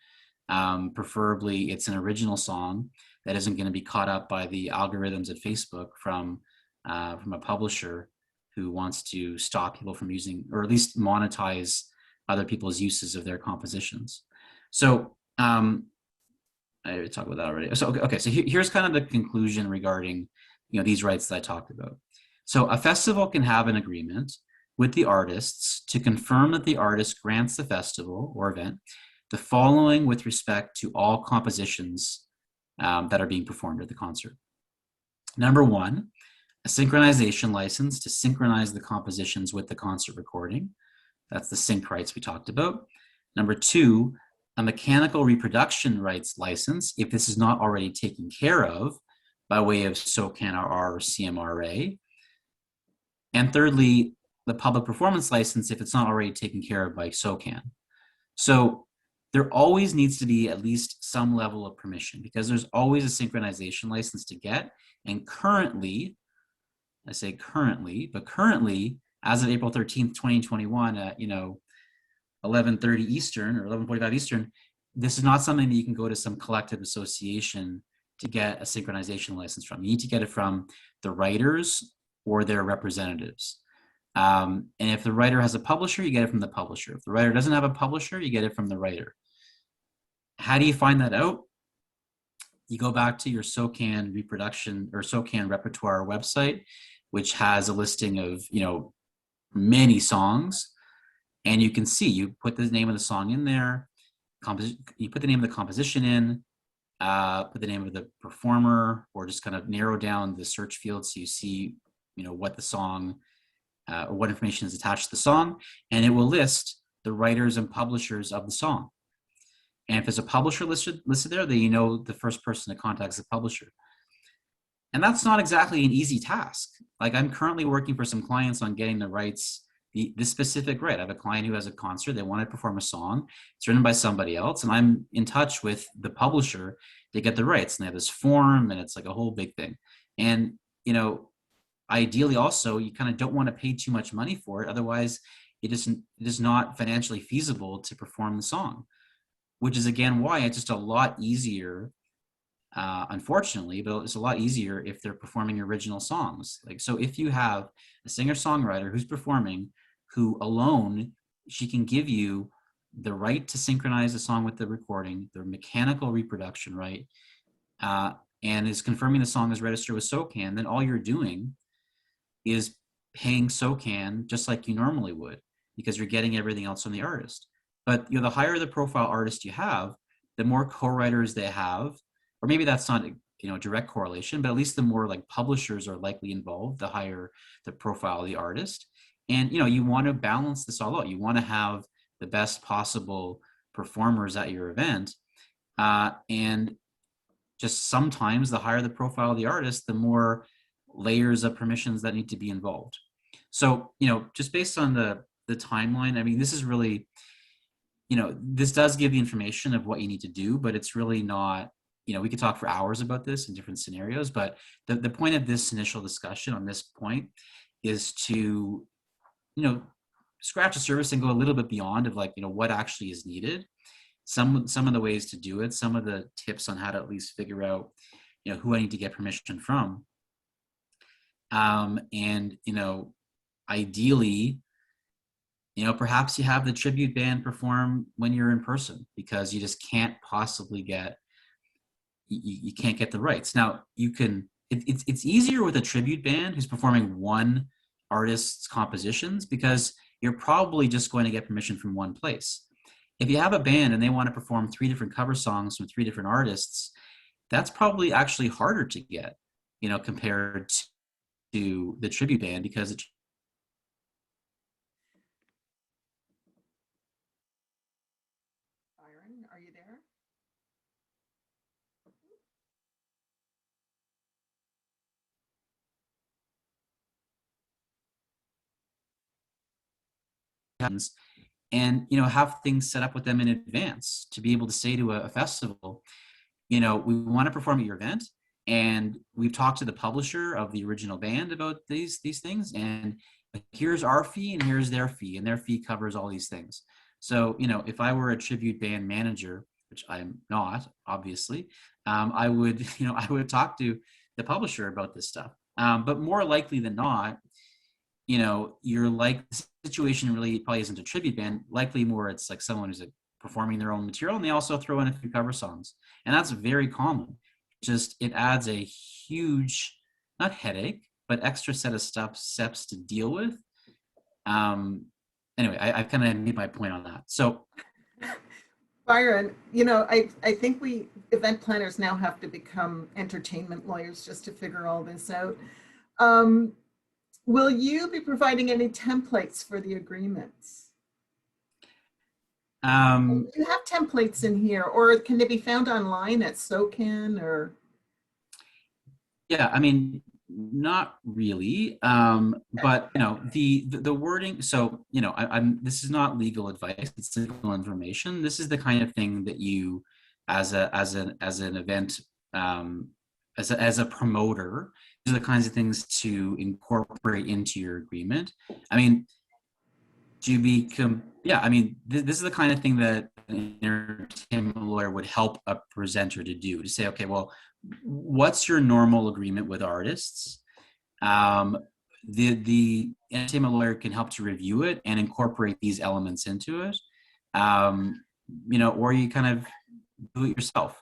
Preferably, it's an original song that isn't going to be caught up by the algorithms at Facebook from a publisher who wants to stop people from using, or at least monetize, other people's uses of their compositions. So I already talked about that already. So okay, so here's kind of the conclusion regarding these rights that I talked about. So a festival can have an agreement with the artists to confirm that the artist grants the festival or event the following with respect to all compositions that are being performed at the concert. Number one, a synchronization license to synchronize the compositions with the concert recording. That's the sync rights we talked about. Number two, a mechanical reproduction rights license, if this is not already taken care of by way of Cmrra or Cmrra. And thirdly, the public performance license, if it's not already taken care of by SOCAN. So there always needs to be at least some level of permission, because there's always a synchronization license to get. And currently, I say currently, but currently, as of April 13th, 2021 at 11:30 Eastern or 11:45 Eastern, this is not something that you can go to some collective association to get a synchronization license from. You need to get it from the writers or their representatives. And if the writer has a publisher, you get it from the publisher. If the writer doesn't have a publisher, you get it from the writer. How do you find that out? You go back to your SOCAN reproduction or SOCAN repertoire website, which has a listing of, many songs. And you can see, you put the name of the song in there, you put the name of the composition in, put the name of the performer, or just kind of narrow down the search field so you see, what the song, or what information is attached to the song, and it will list the writers and publishers of the song. And if there's a publisher listed there, then you know the first person to contact is the publisher. And that's not exactly an easy task. Like, I'm currently working for some clients on getting the rights, this specific right. I have a client who has a concert, they want to perform a song, it's written by somebody else, and I'm in touch with the publisher to get the rights. And they have this form, and it's like a whole big thing. And, ideally also, you kind of don't want to pay too much money for it. Otherwise, it is not financially feasible to perform the song, which is, again, why it's just a lot easier, unfortunately, but it's a lot easier if they're performing original songs. Like, so if you have a singer-songwriter who's performing, who alone, she can give you the right to synchronize the song with the recording, the mechanical reproduction right, and is confirming the song is registered with SOCAN, then all you're doing is paying SOCAN just like you normally would, because you're getting everything else from the artist. But the higher the profile artist you have, the more co-writers they have, or maybe that's not direct correlation, but at least the more like publishers are likely involved, the higher the profile of the artist. And you want to balance this all out. You want to have the best possible performers at your event, and just sometimes the higher the profile of the artist, the more layers of permissions that need to be involved. So, just based on the timeline, I mean, this is really, this does give the information of what you need to do, but it's really not, we could talk for hours about this in different scenarios, but the point of this initial discussion on this point is to, scratch the surface and go a little bit beyond of like, what actually is needed. Some of the ways to do it, some of the tips on how to at least figure out, who I need to get permission from. And, ideally, perhaps you have the tribute band perform when you're in person, because you just can't possibly you can't get the rights. Now you can, it's easier with a tribute band who's performing one artist's compositions, because you're probably just going to get permission from one place. If you have a band and they want to perform 3 different cover songs from 3 different artists, that's probably actually harder to get, compared to the tribute band, because Byron, are you there? and have things set up with them in advance to be able to say to a festival, we want to perform at your event, and we've talked to the publisher of the original band about these things, and here's our fee and here's their fee, and their fee covers all these things. So if I were a tribute band manager, which I'm not, obviously, I would I would talk to the publisher about this stuff, but more likely than not, you're like, the situation really probably isn't a tribute band, likely more it's like someone who's performing their own material, and they also throw in a few cover songs, and that's very common. Just, it adds a huge, not headache, but extra set of steps to deal with. Anyway, I've kind of made my point on that. So Byron, I think we event planners now have to become entertainment lawyers just to figure all this out. Will you be providing any templates for the agreements? Um, You have templates in here, or can they be found online at SoCan or? yeah, I mean, not really. But you know, the wording. So you know, I'm. This is not legal advice. It's legal information. This is the kind of thing that you, as an event, um, as a promoter, these are the kinds of things to incorporate into your agreement. I mean, to become, yeah, I mean, this is the kind of thing that an entertainment lawyer would help a presenter to do, to say, okay, well, what's your normal agreement with artists? um, the entertainment lawyer can help to review it and incorporate these elements into it. um, you know, or you kind of do it yourself.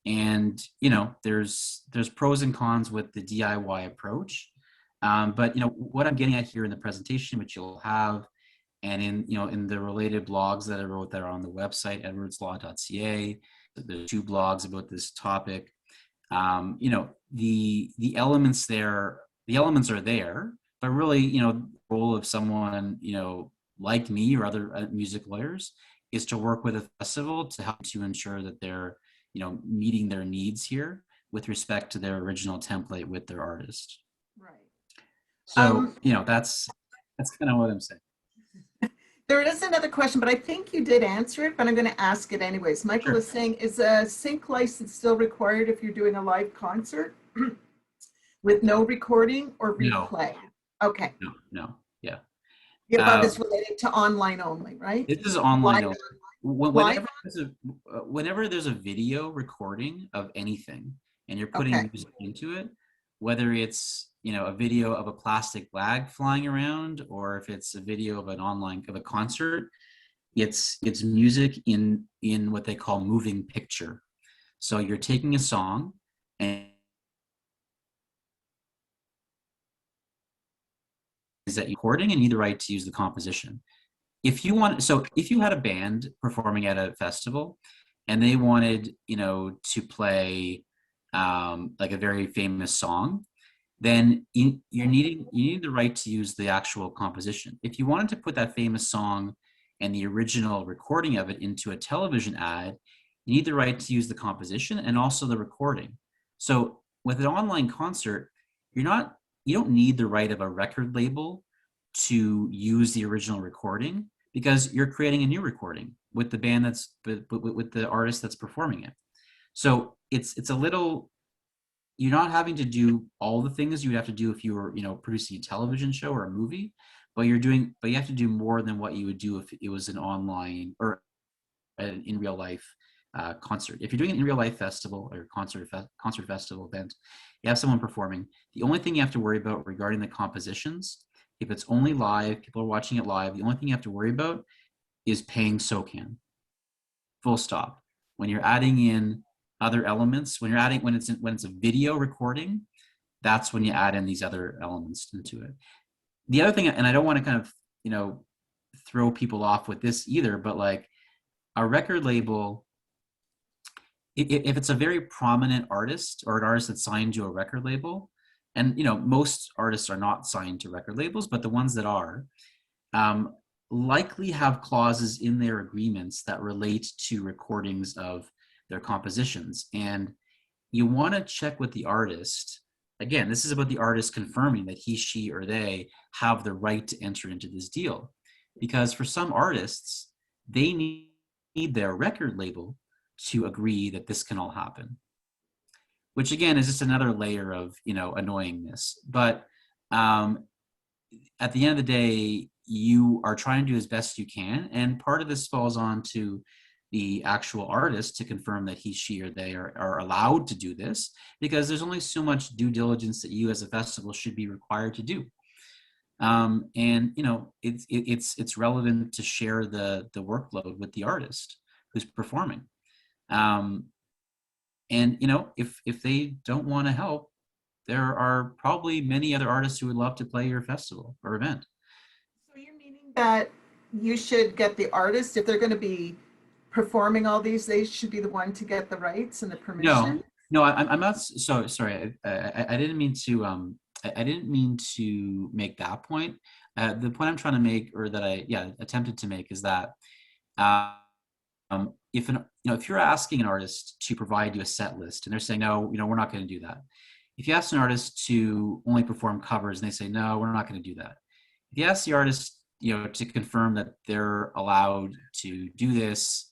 And you know, there's pros and cons with the DIY approach. But you know, what I'm getting at here in the presentation, which you'll have, and in, you know, in the related blogs that I wrote that are on the website, edwardslaw.ca, there's 2 blogs about this topic. You know, the elements there, the elements are there, but really, you know, the role of someone, you know, like me or other music lawyers is to work with a festival to help to ensure that they're, you know, meeting their needs here with respect to their original template with their artist. Right. So, you know, that's kind of what I'm saying. There is another question, but I think you did answer it, but I'm going to ask it anyways. Michael Sure. is saying, is a sync license still required if you're doing a live concert with no recording or No, replay? Okay. no. Yeah. The above Uh, is related to online only, right? this is online Live, only. live? Whenever there's a video recording of anything and you're putting Okay. music into it, whether it's, you know, a video of a plastic bag flying around, or if it's a video of an online of a concert, it's music in what they call moving picture. So you're taking a song and is that recording, and you need the right to use the composition. If you want, so if you had a band performing at a festival and they wanted, you know, to play like a very famous song, then you need the right to use the actual composition. If you wanted to put that famous song and the original recording of it into a television ad, you need the right to use the composition and also the recording. So with an online concert, you don't need the right of a record label to use the original recording, because you're creating a new recording with the band that's with the artist that's performing it. So it's a little, you're not having to do all the things you would have to do if you were, you know, producing a television show or a movie, but you have to do more than what you would do if it was an online or an in real life concert. If you're doing an in real life festival or concert festival event, you have someone performing. The only thing you have to worry about regarding the compositions, if it's only live, people are watching it live, the only thing you have to worry about is paying SOCAN. Full stop. When you're adding in other elements, when it's a video recording, that's when you add in these other elements into it. The other thing, and I don't want to kind of, you know, throw people off with this either, but like a record label, if it's a very prominent artist or an artist that's signed to a record label, and you know, most artists are not signed to record labels, but the ones that are, um, likely have clauses in their agreements that relate to recordings of their compositions. And you want to check with the artist. Again, this is about the artist confirming that he, she, or they have the right to enter into this deal. Because for some artists, they need their record label to agree that this can all happen, which again is just another layer of, you know, annoyingness. But um, at the end of the day, you are trying to do as best you can, and part of this falls on to the actual artist to confirm that he, she, or they are allowed to do this, because there's only so much due diligence that you as a festival should be required to do. And you know, it's relevant to share the workload with the artist who's performing. Um, and you know, if they don't want to help, there are probably many other artists who would love to play your festival or event. So you're meaning that you should get the artist, if they're going to be performing all these, they should be the one to get the rights and the No, permission? no, I'm not. So sorry. I didn't mean to. I didn't mean to make that point. The point I'm trying to make, or that I, yeah, attempted to make, is that if you're asking an artist to provide you a set list and they're saying, no, we're not going to do that. If you ask an artist to only perform covers and they say, no, we're not going to do that. If you ask the artist, to confirm that they're allowed to do this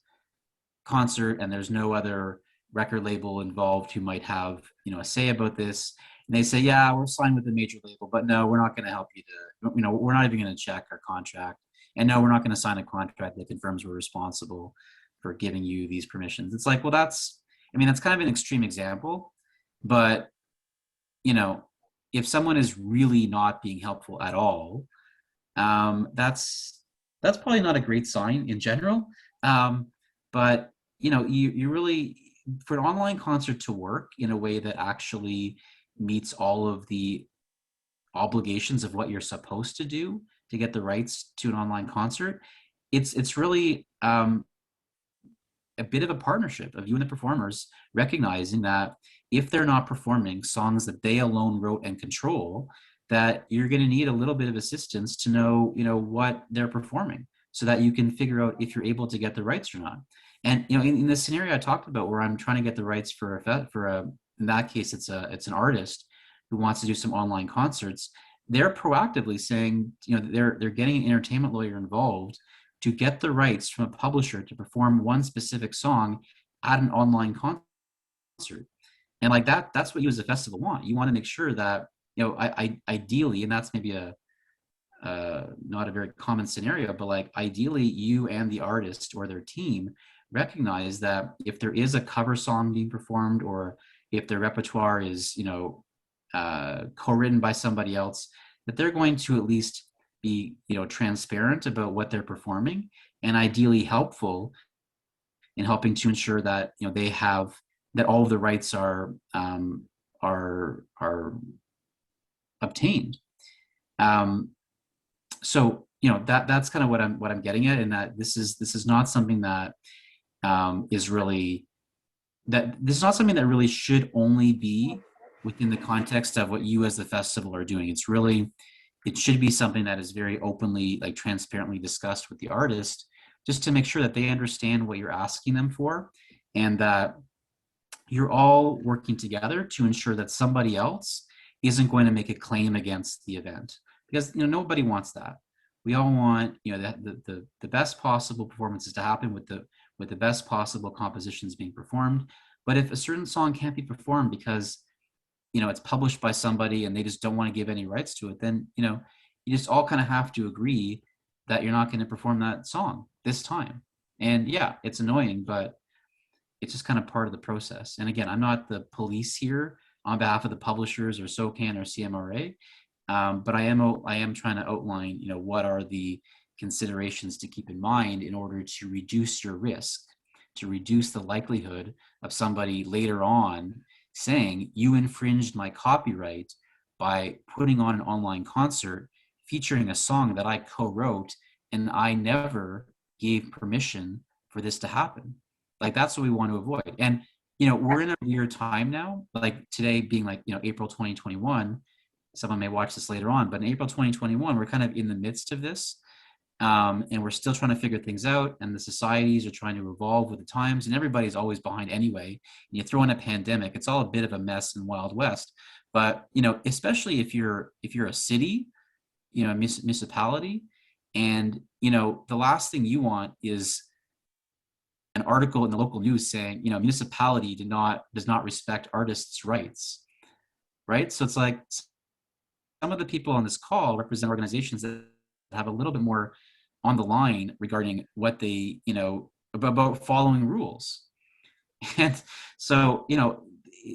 concert and there's no other record label involved who might have, a say about this, and they say, yeah, we're signed with a major label, but no, we're not going to help you to, we're not even going to check our contract. And no, we're not going to sign a contract that confirms we're responsible for giving you these permissions. It's like, well, that's kind of an extreme example, but if someone is really not being helpful at all, that's probably not a great sign in general. But you really, for an online concert to work in a way that actually meets all of the obligations of what you're supposed to do to get the rights to an online concert, it's really a bit of a partnership of you and the performers, recognizing that if they're not performing songs that they alone wrote and control, that you're going to need a little bit of assistance to know, what they're performing, so that you can figure out if you're able to get the rights or not. And in the scenario I talked about, where I'm trying to get the rights for in that case, it's an artist who wants to do some online concerts. They're proactively saying, they're getting an entertainment lawyer involved to get the rights from a publisher to perform one specific song at an online concert. And like that's what you as a festival want. You want to make sure that, ideally, and that's maybe not a very common scenario, but like ideally you and the artist or their team recognize that if there is a cover song being performed, or if their repertoire is, co-written by somebody else, that they're going to at least be, transparent about what they're performing, and ideally helpful in helping to ensure that, they have, that all of the rights are obtained. So that's kind of what I'm getting at, and that this is not something that is really, that this is not something that really should only be within the context of what you as the festival are doing. It should be something that is very openly, like transparently discussed with the artist, just to make sure that they understand what you're asking them for, and that you're all working together to ensure that somebody else isn't going to make a claim against the event, because nobody wants that. We all want the best possible performances to happen with the best possible compositions being performed. But if a certain song can't be performed because it's published by somebody and they just don't want to give any rights to it, then you just all kind of have to agree that you're not going to perform that song this time. And yeah, it's annoying, but it's just kind of part of the process. And again, I'm not the police here on behalf of the publishers or SOCAN or CMRA, but I am trying to outline, what are the considerations to keep in mind in order to reduce your risk, to reduce the likelihood of somebody later on saying, you infringed my copyright by putting on an online concert featuring a song that I co-wrote and I never gave permission for this to happen. Like, that's what we want to avoid. And we're in a weird time now, like today being like April 2021. Someone may watch this later on, but in April 2021, we're kind of in the midst of this, and we're still trying to figure things out, and the societies are trying to evolve with the times, and everybody's always behind anyway. And you throw in a pandemic, it's all a bit of a mess in Wild West. But especially if you're a city, a municipality, and the last thing you want is an article in the local news saying municipality does not respect artists' rights, right? So it's like, some of the people on this call represent organizations that have a little bit more on the line regarding what they, about following rules. And so,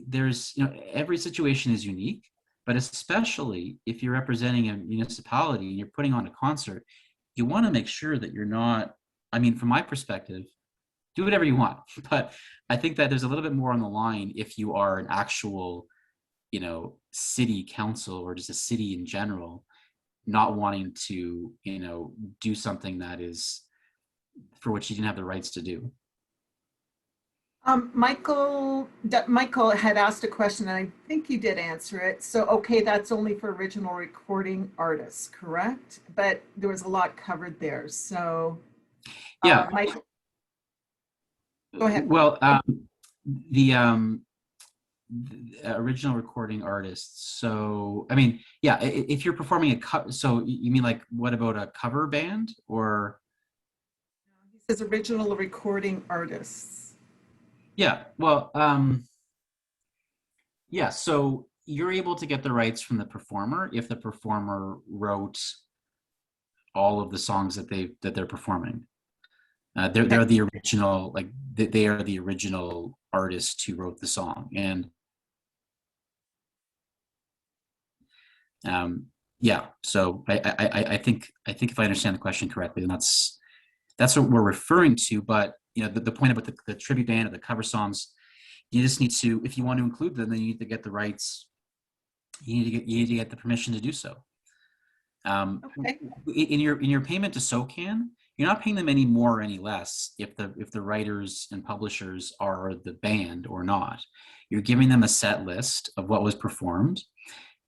there's, every situation is unique, but especially if you're representing a municipality and you're putting on a concert, you want to make sure that you're not, from my perspective, do whatever you want. But I think that there's a little bit more on the line if you are an actual, city council or just a city in general, not wanting to, do something that is for which you didn't have the rights to do. Michael had asked a question, and I think you did answer it. So, okay, that's only for original recording artists, correct? But there was a lot covered there. So, Yeah. Mike, go ahead. Well, the original recording artists. So, I mean, yeah, if you're performing a so you mean like, what about a cover band or? He says original recording artists. Yeah, well, yeah, so you're able to get the rights from the performer if the performer wrote all of the songs that they're performing. They're the original, like they are the original artist who wrote the song. And yeah, so I think if I understand the question correctly, then that's what we're referring to. But you know, the point about the tribute band or the cover songs, you just need to, if you want to include them, then you need to get the rights. You need to get the permission to do so. Okay. In your payment to SOCAN, you're not paying them any more or any less if the writers and publishers are the band or not. You're giving them a set list of what was performed,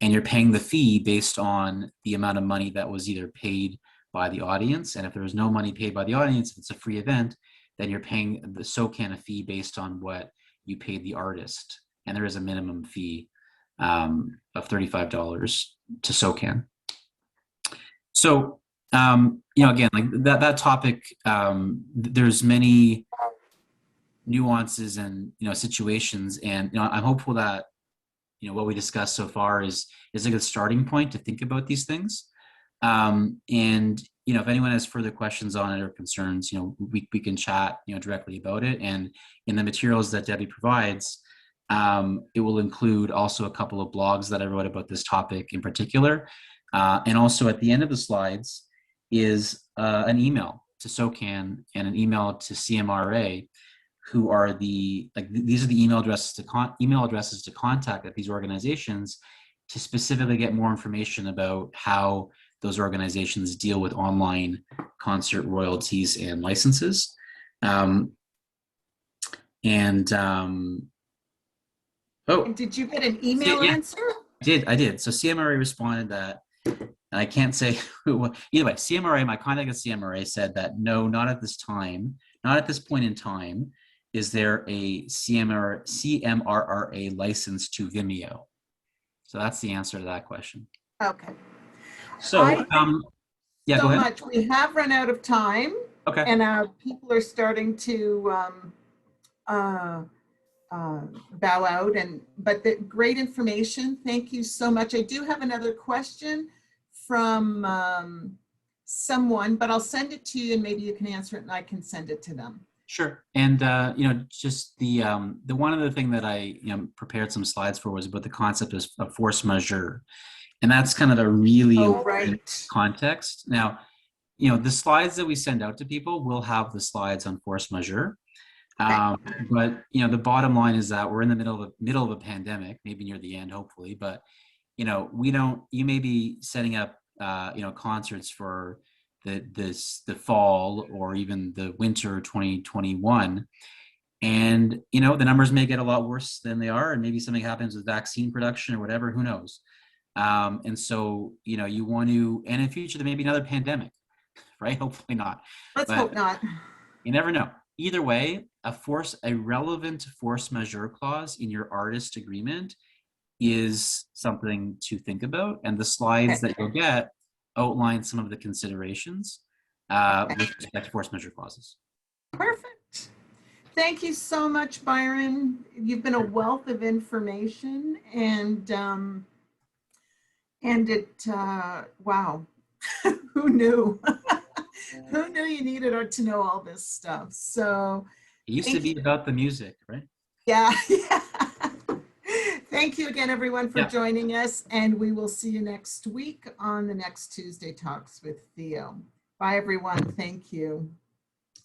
and you're paying the fee based on the amount of money that was either paid by the audience. And if there was no money paid by the audience, if it's a free event, then you're paying the SOCAN a fee based on what you paid the artist. And there is a minimum fee of $35 to SOCAN. So, you know, again, like that topic, there's many nuances and, you know, situations, and, you know, I'm hopeful that, you know, what we discussed so far is a good starting point to think about these things. And, you know, if anyone has further questions on it or concerns, you know, we can chat, you know, directly about it. And in the materials that Debbie provides, it will include also a couple of blogs that I wrote about this topic in particular. And also at the end of the slides is an email to SOCAN and an email to CMRA, who are these are the email addresses to contact at these organizations to specifically get more information about how those organizations deal with online concert royalties and licenses. And did you get an email answer? I did. So CMRA responded that, and I can't say who, either way, CMRA, my contact at CMRA said that no, not at this time, not at this point in time, is there a CMRRA license to Vimeo. So that's the answer to that question. Okay. So, yeah, go ahead. Much. We have run out of time. Okay. And people are starting to bow out, but the great information. Thank you so much. I do have another question from someone, but I'll send it to you and maybe you can answer it and I can send it to them. Sure. And you know, just the one other thing that I, you know, prepared some slides for was about the concept of force majeure. And that's kind of a really important context. Now, you know, the slides that we send out to people will have the slides on force majeure. But, you know, the bottom line is that we're in the middle of a pandemic, maybe near the end, hopefully. But, you know, you may be setting up, you know, concerts for the fall or even the winter 2021. And, you know, the numbers may get a lot worse than they are. And maybe something happens with vaccine production or whatever, who knows? And so, you know, you want to, and in future, there may be another pandemic, right? Hopefully not. Let's hope not. You never know. Either way, a relevant force majeure clause in your artist agreement is something to think about. And the slides that you'll get outline some of the considerations with respect to force majeure clauses. Perfect. Thank you so much, Byron. You've been a wealth of information, and wow, who knew? Who knew you needed to know all this stuff? So it used to be about the music, right? Yeah. Thank you again, everyone, for joining us, and we will see you next week on the next Tuesday Talks with Theo. Bye, everyone. Thank you.